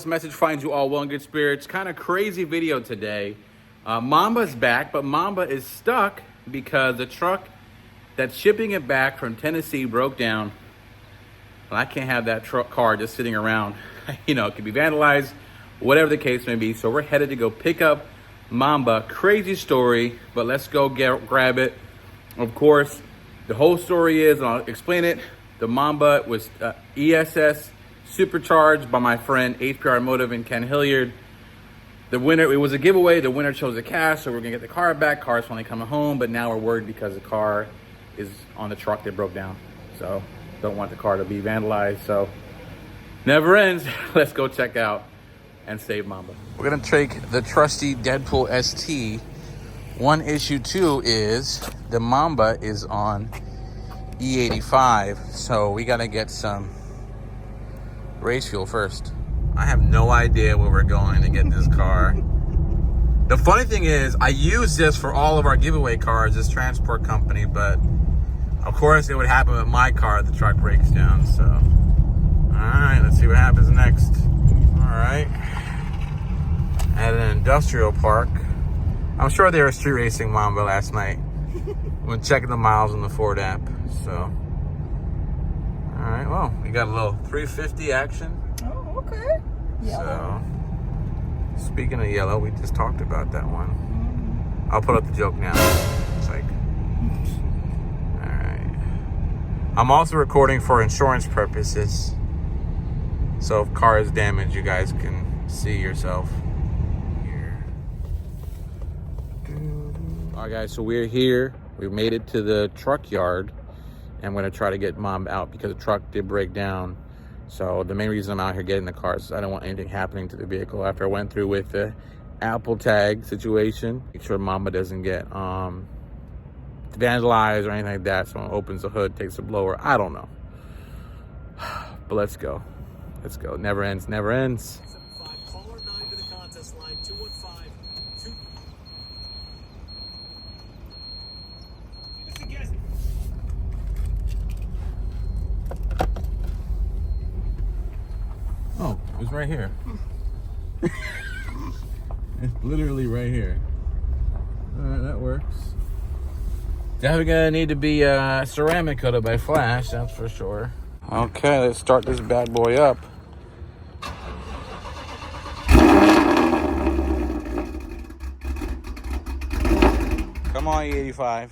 this message finds you all well in good spirits. Kind of crazy video today. Mamba's back, but Mamba is stuck because the truck that's shipping it back from Tennessee broke down. And I can't have that car just sitting around. You know, it could be vandalized, whatever the case may be. So we're headed to go pick up Mamba. Crazy story, but let's go grab it. Of course, the whole story is, and I'll explain it, the Mamba was ESS supercharged by my friend HPR Motive and Ken Hilliard. The winner, it was a giveaway. The winner chose the cash, so we're gonna get the car back. Car's finally coming home, but now we're worried because the car is on the truck that broke down. So don't want the car to be vandalized. So never ends. Let's go check out and save Mamba. We're gonna take the trusty Deadpool ST. One issue too is the Mamba is on E85, so we gotta get some race fuel first. I have no idea where we're going to get this car. The funny thing is, I use this for all of our giveaway cars, this transport company, but of course it would happen with my car if the truck breaks down, so. All right, let's see what happens next. All right, at an industrial park. I'm sure they were street racing Mamba last night when checking the miles on the Ford app, so. All right, well, we got a little 350 action. Oh, okay. Yellow. So, speaking of yellow, we just talked about that one. I'll put up the joke now. It's like, all right. I'm also recording for insurance purposes. So if car is damaged, you guys can see yourself here. All right, guys, so we're here. We made it to the truck yard. I'm gonna try to get Mom out because the truck did break down. So the main reason I'm out here getting the car is I don't want anything happening to the vehicle after I went through with the Apple tag situation. Make sure Mamba doesn't get vandalized or anything like that. Someone opens the hood, takes a blower. I don't know. But let's go. Let's go. Never ends, never ends. Caller 9 to the contest line, 215. Oh, it's right here. It's literally right here. All right, that works. Definitely gonna need to be ceramic coated by Flash, that's for sure. Okay, let's start this bad boy up. Come on, E85.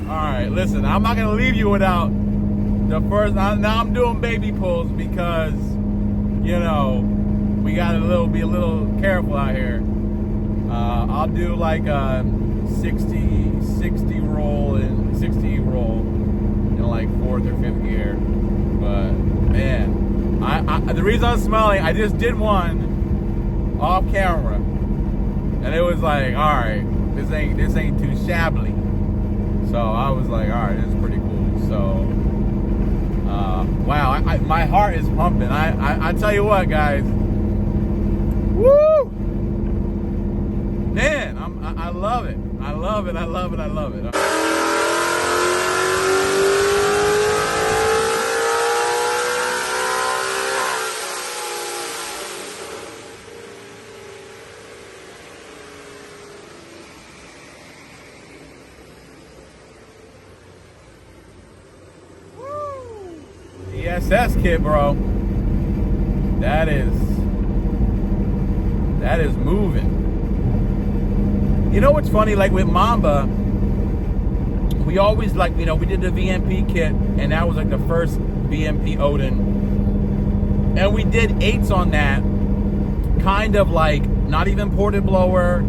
All right, listen, I'm not gonna leave you without the first. Now I'm doing baby pulls because, you know, we gotta be a little careful out here. I'll do like a 60 roll and 60 roll in like 4th or 5th gear. But man, the reason I'm smiling, I just did one off camera, and it was like, all right, this ain't too shabbily. So I was like, all right, this is pretty cool. So, wow, my heart is pumping. I tell you what, guys. Woo! Man, I love it. I love it. I love it. I love it. ESS kit, bro. That is moving. You know what's funny? Like with Mamba, we always like, you know, we did the VMP kit, and that was like the first VMP Odin. And we did 8s on that, kind of like not even ported blower,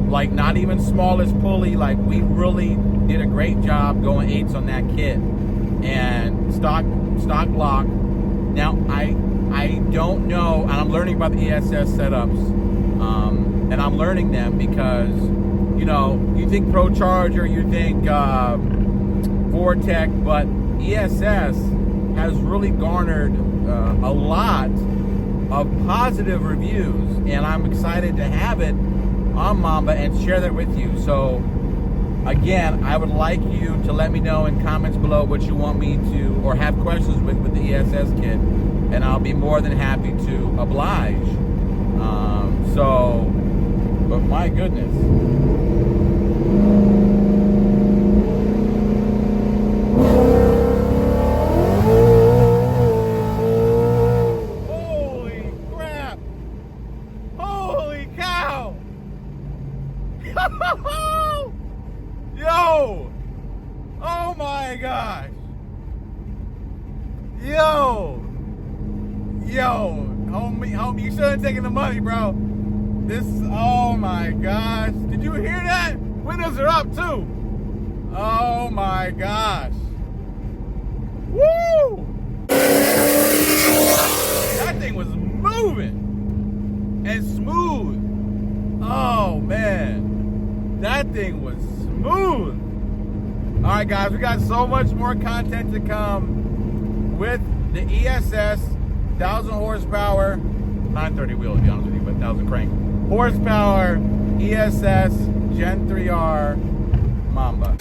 like not even smallest pulley. Like we really did a great job going 8s on that kit, and stock block. Now I don't know, and I'm learning about the ESS setups, and I'm learning them because, you know, you think Pro Charger, you think Vortec, but ESS has really garnered a lot of positive reviews, and I'm excited to have it on Mamba and share that with you. So again, I would like you to let me know in comments below what you want me to, or have questions with the ESS kit, and I'll be more than happy to oblige. But my goodness. Holy crap! Holy cow! Yo! Oh my gosh! Yo! Homie, you shouldn't have taken the money, bro. This, oh my gosh. Did you hear that? Windows are up too. Oh my gosh. Woo! That thing was moving and smooth. Oh man. That thing was smooth. All right, guys, we got so much more content to come with the ESS 1000 horsepower, 930 wheel to be honest with you, but 1000 crank horsepower ESS Gen 3R Mamba.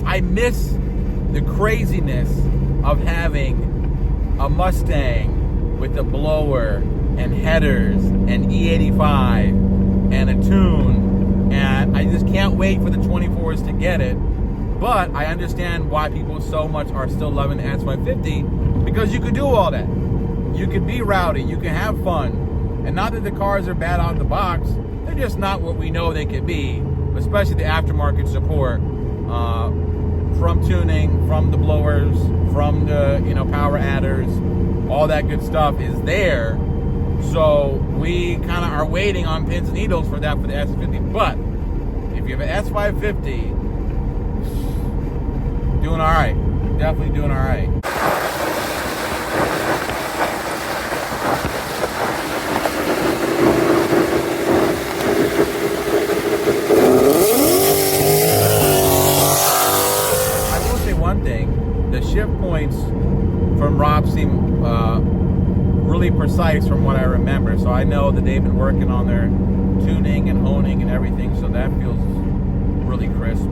I miss the craziness of having a Mustang with a blower and headers and E85 and a tune, and I just can't wait for the 24s to get it. But I understand why people so much are still loving the S550, because you could do all that. You could be rowdy, you can have fun, and not that the cars are bad out of the box, they're just not what we know they could be, especially the aftermarket support, from tuning, from the blowers, from the, you know, power adders, all that good stuff is there. So we kind of are waiting on pins and needles for that for the S50. But if you have an S550, doing all right. Definitely doing all right. I will say one thing. The shift points from Rob seem really precise from what I remember. So I know that they've been working on their tuning and honing and everything. So that feels really crisp.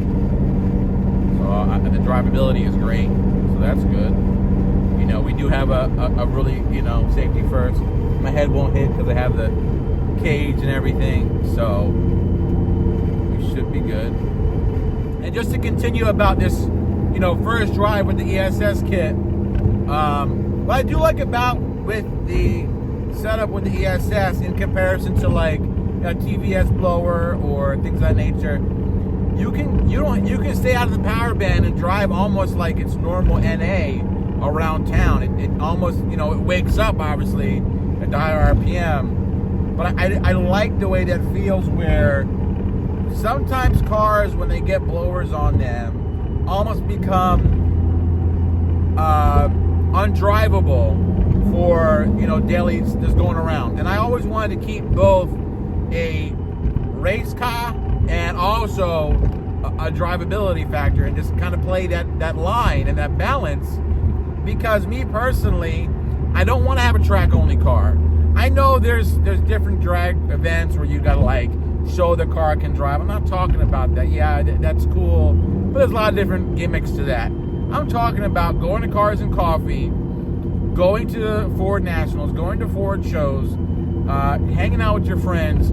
The drivability is great, so that's good. You know, we do have a really, you know, safety first. My head won't hit because I have the cage and everything, so we should be good. And just to continue about this, you know, first drive with the ESS kit, what I do like about with the setup with the ESS in comparison to like a TVS blower or things of that nature, you can stay out of the power band and drive almost like it's normal NA around town. It almost, you know, it wakes up obviously at the higher RPM, but I like the way that feels, where sometimes cars, when they get blowers on them, almost become undrivable for, you know, dailies just going around. And I always wanted to keep both a race car and also a drivability factor, and just kind of play that line and that balance, because me personally, I don't want to have a track only car. I know there's different drag events where you gotta like show the car can drive. I'm not talking about that. Yeah, that's cool, but there's a lot of different gimmicks to that. I'm talking about going to Cars and Coffee, going to Ford Nationals, going to Ford shows, hanging out with your friends,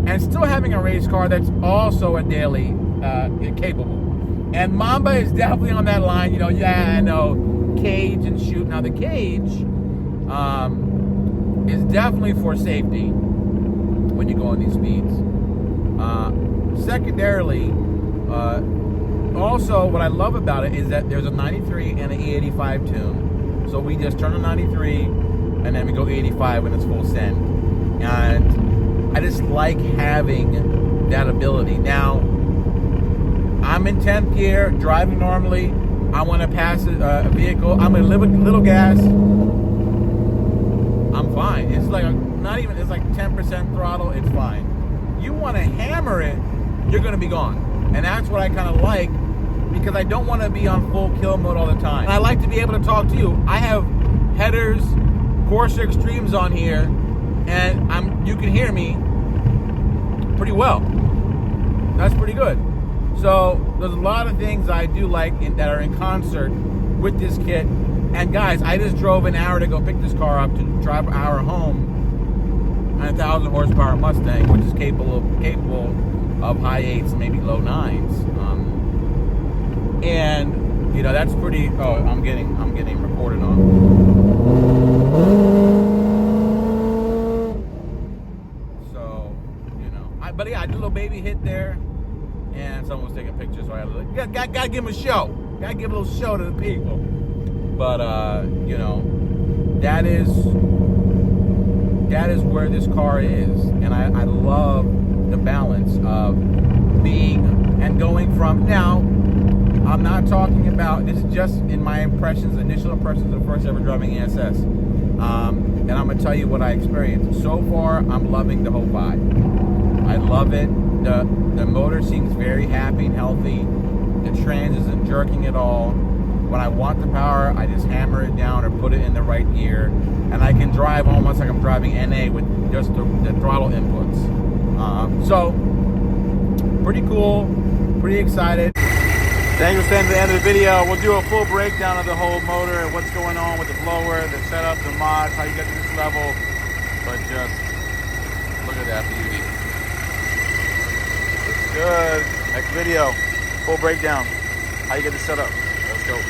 and still having a race car that's also a daily capable. And Mamba is definitely on that line. You know, yeah, I know, cage and shoot. Now the cage, is definitely for safety when you go on these speeds. Secondarily, also what I love about it is that there's a 93 and an E85 tune. So we just turn on 93 and then we go 85 when it's full send. And I just like having that ability. Now, I'm in 10th gear, driving normally. I want to pass a vehicle. I'm going to live with little gas. I'm fine. It's like it's like 10% throttle. It's fine. You want to hammer it, you're going to be gone. And that's what I kind of like, because I don't want to be on full kill mode all the time. And I like to be able to talk to you. I have headers, Corsair Extremes on here, and you can hear me pretty well. That's pretty good. So there's a lot of things I do like that are in concert with this kit. And guys, I just drove an hour to go pick this car up to drive an hour home on a 1000 horsepower Mustang, which is capable of high 8s, maybe low 9s. And you know, that's pretty. Oh, I'm getting recorded on. So, you know, but yeah, I did a little baby hit there, and someone was taking pictures, so I gotta give them a show. Gotta give a little show to the people. But you know, that is where this car is, and I love the balance of being and going from. Now, I'm not talking about, this is just in my impressions, initial impressions of first ever driving ESS. And I'm gonna tell you what I experienced. So far, I'm loving the whole vibe. I love it. The motor seems very happy and healthy. The trans isn't jerking at all. When I want the power, I just hammer it down or put it in the right gear. And I can drive almost like I'm driving NA with just the throttle inputs. So, pretty cool, pretty excited. Thanks for staying to the end of the video. We'll do a full breakdown of the whole motor and what's going on with the blower, the setup, the mods, how you get to this level. But just look at that beauty. Looks good. Next video, full breakdown, how you get this set up. Let's go.